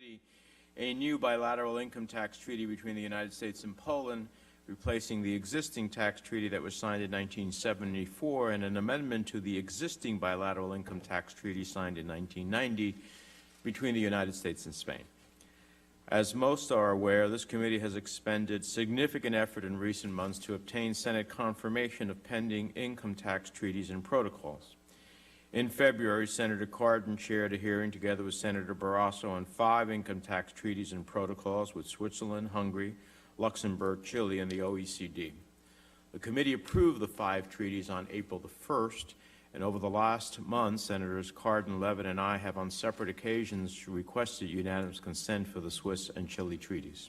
committee a new bilateral income tax treaty between the United States and Poland, replacing the existing tax treaty that was signed in 1974 and an amendment to the existing bilateral income tax treaty signed in 1990 between the United States and Spain. As most are aware, this committee has expended significant effort in recent months to obtain Senate confirmation of pending income tax treaties and protocols. In February, Senator Cardin chaired a hearing together with Senator Barrasso on 5 income tax treaties and protocols with Switzerland, Hungary, Luxembourg, Chile, and the OECD. The committee approved the 5 treaties on April the 1st, and over the last month, Senators Cardin, Levitt, and I have on separate occasions requested unanimous consent for the Swiss and Chile treaties.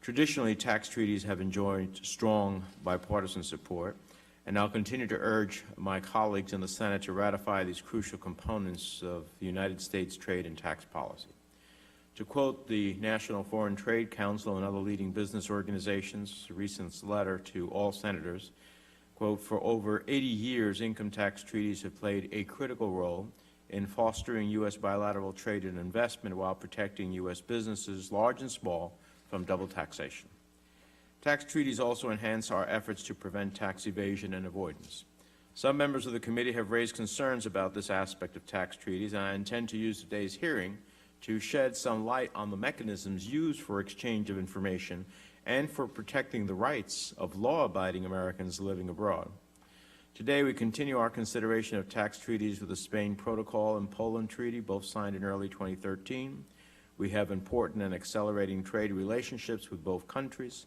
Traditionally, tax treaties have enjoyed strong bipartisan support, and I'll continue to urge my colleagues in the Senate to ratify these crucial components of the United States trade and tax policy. To quote the National Foreign Trade Council and other leading business organizations' recent letter to all senators, quote, "For over 80 years, income tax treaties have played a critical role in fostering U.S. bilateral trade and investment while protecting U.S. businesses, large and small, from double taxation. Tax treaties also enhance our efforts to prevent tax evasion and avoidance. Some members of the committee have raised concerns about this aspect of tax treaties, and I intend to use today's hearing to shed some light on the mechanisms used for exchange of information and for protecting the rights of law-abiding Americans living abroad. Today, we continue our consideration of tax treaties with the Spain Protocol and Poland Treaty, both signed in early 2013. We have important and accelerating trade relationships with both countries.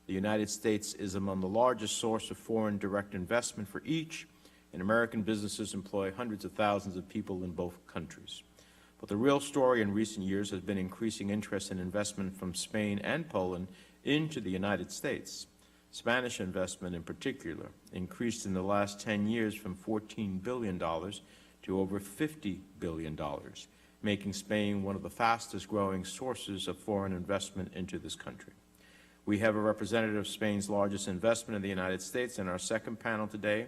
The United States is among the largest source of foreign direct investment for each, and American businesses employ hundreds of thousands of people in both countries. But the real story in recent years has been increasing interest in investment from Spain and Poland into the United States. Spanish investment in particular increased in the last 10 years from $14 billion to over $50 billion, making Spain one of the fastest growing sources of foreign investment into this country. We have a representative of Spain's largest investment in the United States in our second panel today,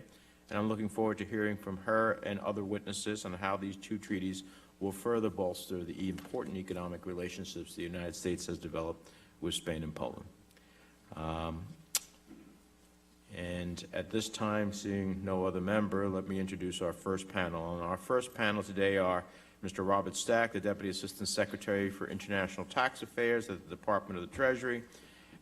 and I'm looking forward to hearing from her and other witnesses on how these 2 treaties will further bolster the important economic relationships the United States has developed with Spain and Poland. And at this time, seeing no other member, let me introduce our first panel. And our first panel today are Mr. Robert Stack, the Deputy Assistant Secretary for International Tax Affairs at the Department of the Treasury,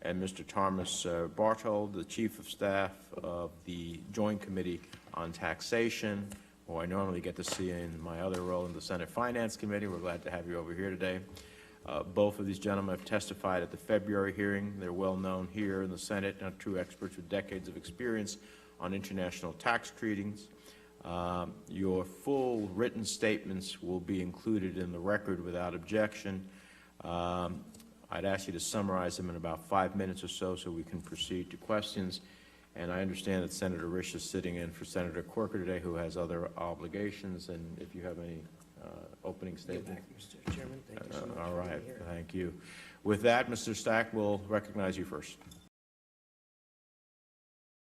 and Mr. Thomas Barthold, the Chief of Staff of the Joint Committee on Taxation, who I normally get to see in my other role in the Senate Finance Committee. We're glad to have you over here today. Both of these gentlemen have testified at the February hearing. They're well known here in the Senate, and are true experts with decades of experience on international tax treaties. Your full written statements will be included in the record without objection. I'd ask you to summarize them in about 5 minutes or so we can proceed to questions. And I understand that Senator Risch is sitting in for Senator Corker today, who has other obligations. And if you have any opening statement. Mr. Chairman, thank you so much. All right, thank you. With that, Mr. Stack, we'll recognize you first.